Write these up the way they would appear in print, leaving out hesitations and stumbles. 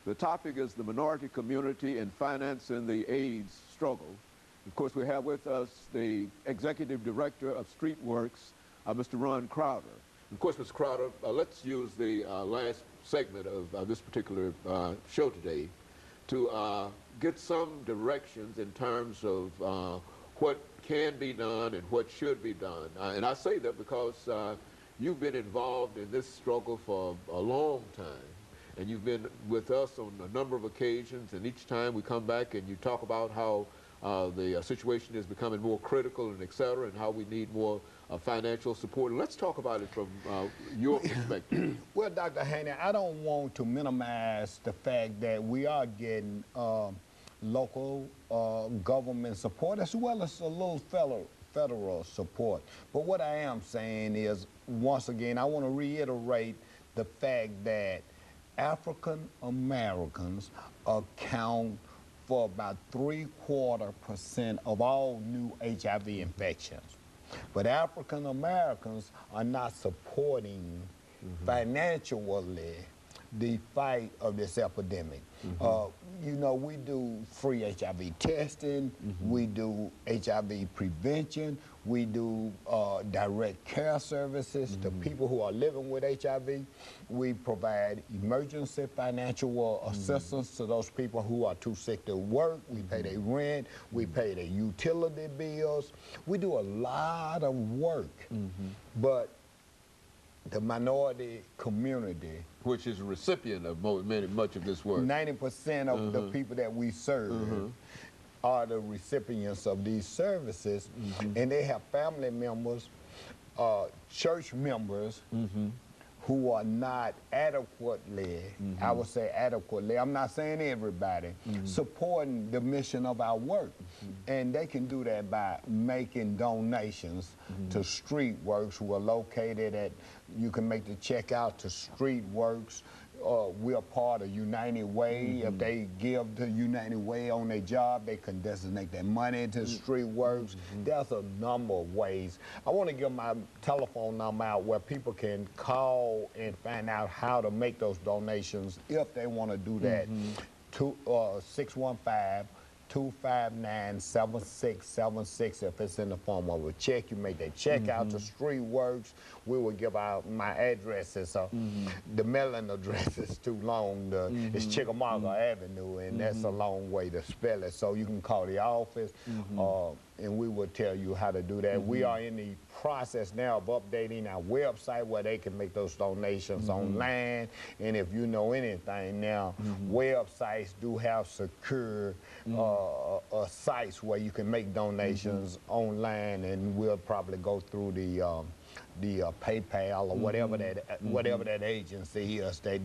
The topic is the minority community and finance in the AIDS struggle. Of course, we have with us the Executive Director of Streetworks, Mr. Ron Crowder. Of course, Mr. Crowder, let's use the last segment of this particular show today to get some directions in terms of what can be done and what should be done. And I say that because you've been involved in this struggle for a long time, and you've been with us on a number of occasions, and each time we come back and you talk about how the situation is becoming more critical and et cetera, and how we need more financial support. And let's talk about it from your perspective. Well, Dr. Haney, I don't want to minimize the fact that we are getting local government support as well as a little federal support. But what I am saying is, once again, I want to reiterate the fact that African Americans account for about 3/4% of all new HIV infections. But African Americans are not supporting financially the fight of this epidemic. You know, we do free HIV testing, we do HIV prevention, we do direct care services to people who are living with HIV. We provide emergency financial assistance to those people who are too sick to work. We pay their rent, we pay their utility bills. We do a lot of work, but the minority community, which is a recipient of much of this work. 90% of the people that we serve are the recipients of these services, and they have family members, church members, who are not adequately, I would say adequately, I'm not saying everybody, supporting the mission of our work. And they can do that by making donations to Streetworks, who are located at, you can make the check out to Streetworks. We're part of United Way. If they give to United Way on their job, they can designate their money to Streetworks. There's a number of ways. I want to give my telephone number out where people can call and find out how to make those donations if they want to do that. 615-259-7676. If it's in the form of a check, you make that check out to Streetworks. We will give out my addresses. The mailing address is too long. It's Chickamauga Avenue, and that's a long way to spell it. So you can call the office, and we will tell you how to do that. We are in the process now of updating our website where they can make those donations online. And if you know anything now, websites do have secure sites where you can make donations online, and we'll probably go through the PayPal or whatever that agency is that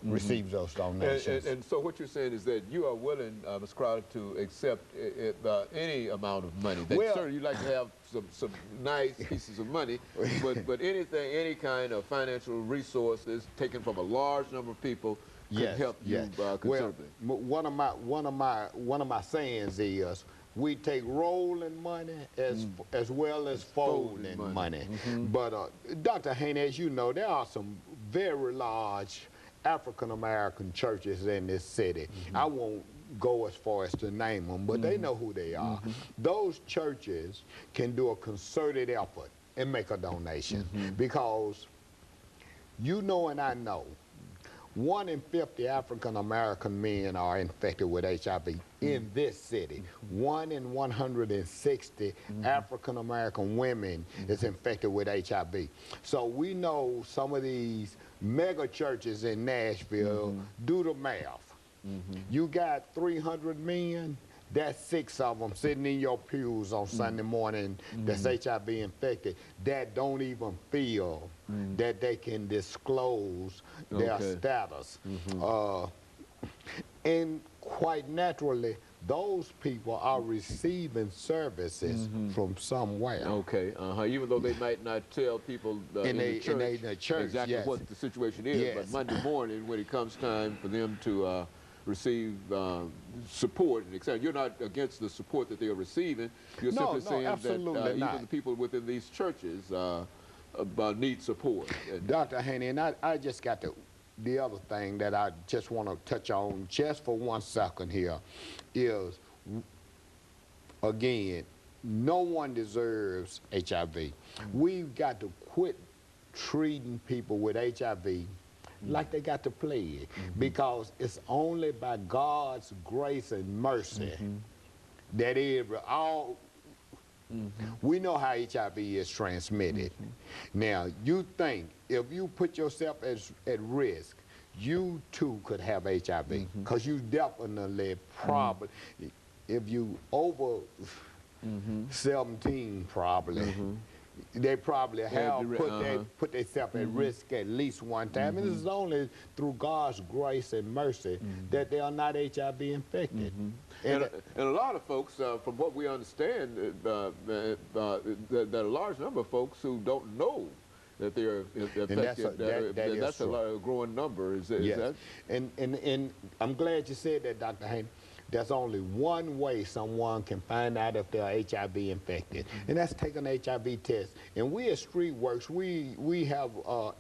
receives those donations. And so what you're saying is that you are willing, Mr. Crowder, to accept any amount of money. Well, certainly you'd like to have some nice pieces of money, but anything, any kind of financial resources taken from a large number of people can help you considerably. Well, one of my sayings is, we take rolling money as well as folding money. But Dr. Haney, as you know, there are some very large African-American churches in this city. I won't go as far as to name them, but they know who they are. Those churches can do a concerted effort and make a donation because you know and I know 1 in 50 African-American men are infected with HIV in this city. 1 in 160 African-American women is infected with HIV. So we know some of these mega churches in Nashville do the math. You got 300 men, that's 6 of them sitting in your pews on Sunday morning that's HIV infected that don't even feel that they can disclose their status. And quite naturally, those people are receiving services from somewhere. Even though they might not tell people in the church exactly what the situation is, but Monday morning when it comes time for them to receive support and etc. You're not against the support that they are receiving. You're simply saying that even the people within these churches need support. Dr. Haney, and I just got to the other thing that I just want to touch on just for 1 second here is, again, no one deserves HIV. We've got to quit treating people with HIV like they got to play it, because it's only by God's grace and mercy that we know how HIV is transmitted. Now, you think if you put yourself at risk, you too could have HIV, because you definitely probably, if you over 17 probably, they probably have put themselves at risk at least one time. And this is only through God's grace and mercy that they are not HIV infected. And a lot of folks, from what we understand, that a large number of folks who don't know that they're affected. That's a growing number. Is that? And I'm glad you said that, Dr. Haney. There's only one way someone can find out if they're HIV infected, and that's take an HIV test. And we at StreetWorks, we have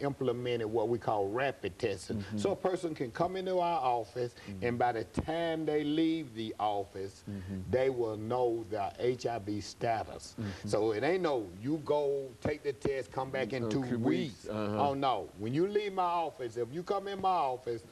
implemented what we call rapid testing. So a person can come into our office, and by the time they leave the office, they will know their HIV status. So it ain't no, you go take the test, come back in 2 weeks. Oh no, when you leave my office, if you come in my office,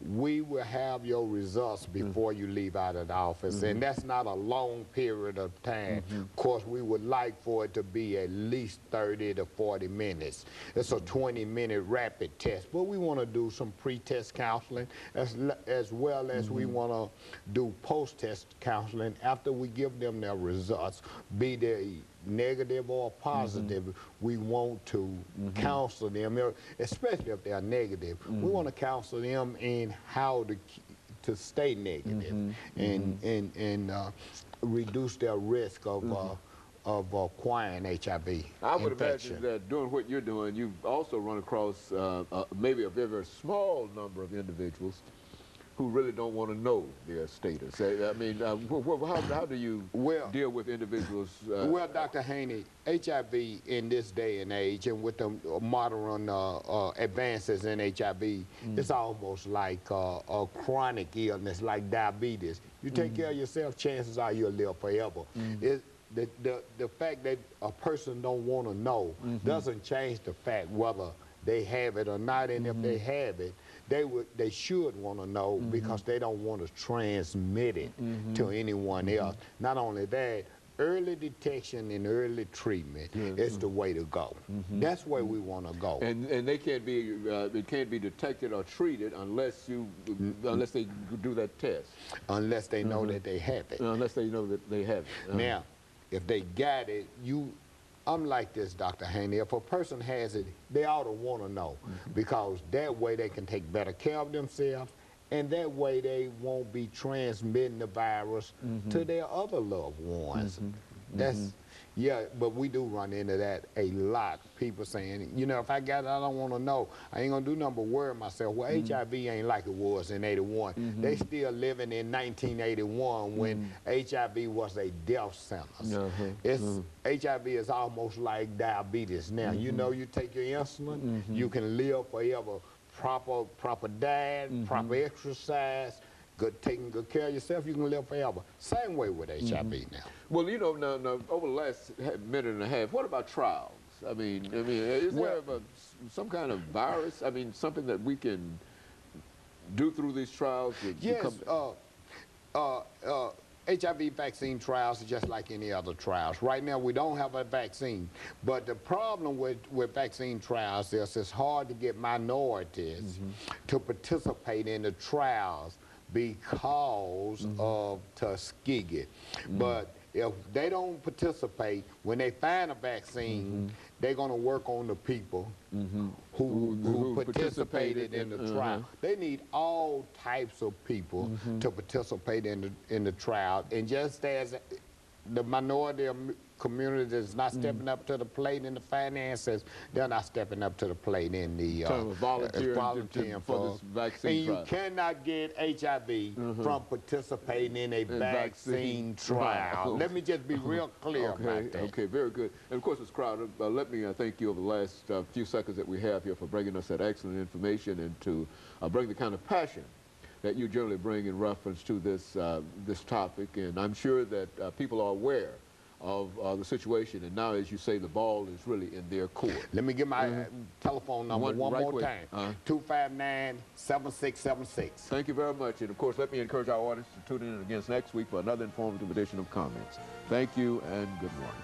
we will have your results before you leave out of the office, and that's not a long period of time. Of course, we would like for it to be at least 30 to 40 minutes. It's a 20-minute rapid test, but we want to do some pre-test counseling as well as we want to do post-test counseling after we give them their results, be they negative or positive. We want to counsel them, especially if they are negative. We want to counsel them in how to stay negative and reduce their risk of acquiring HIV I would infection. imagine that doing what you're doing, you've also run across maybe a very, very small number of individuals who really don't want to know their status. I mean, how do you deal with individuals? Well, Dr. Haney, HIV in this day and age, and with the modern advances in HIV, it's almost like a chronic illness, like diabetes. You take care of yourself, chances are you'll live forever. The fact that a person don't want to know doesn't change the fact whether they have it or not, and if they have it, they should want to know because they don't want to transmit it to anyone else. Not only that, early detection and early treatment is the way to go. That's where we want to go. And they can't be it can't be detected or treated unless they do that test. Unless they know that they have it. Unless they know that they have it. Now, if they got it, I'm like this, Dr. Haney. If a person has it, they ought to want to know, because that way they can take better care of themselves, and that way they won't be transmitting the virus to their other loved ones. That's, yeah, but we do run into that a lot. People saying, you know, if I got it, I don't want to know. I ain't going to do nothing but worry myself. Well, HIV ain't like it was in '81. They still living in 1981 when HIV was a death sentence. HIV is almost like diabetes now. You know, you take your insulin, you can live forever. Proper diet, proper exercise, taking good care of yourself, you can live forever. Same way with HIV now. Well, you know, now over the last minute and a half, what about trials? I mean, is there some kind of virus? I mean, something that we can do through these trials? Yes. HIV vaccine trials are just like any other trials. Right now, we don't have a vaccine. But the problem with vaccine trials is it's hard to get minorities to participate in the trials because of Tuskegee. But if they don't participate, when they find a vaccine, they're going to work on the people who participated in the trial. They need all types of people to participate in the trial. And just as the minority community that's not stepping up to the plate in the finances, they're not stepping up to the plate in the volunteering for this vaccine and trial. you cannot get HIV from participating in a vaccine trial. Let me just be real clear about that. Okay, very good. And of course, Ms. Crowder, let me thank you over the last few seconds that we have here for bringing us that excellent information and to bring the kind of passion that you generally bring in reference to this this topic. And I'm sure that people are aware of the situation, and now, as you say, the ball is really in their court. Let me give my telephone number one right more quick. time. 259-7676. Thank you very much. And of course, let me encourage our audience to tune in again next week for another informative edition of Comments. Thank you and good morning.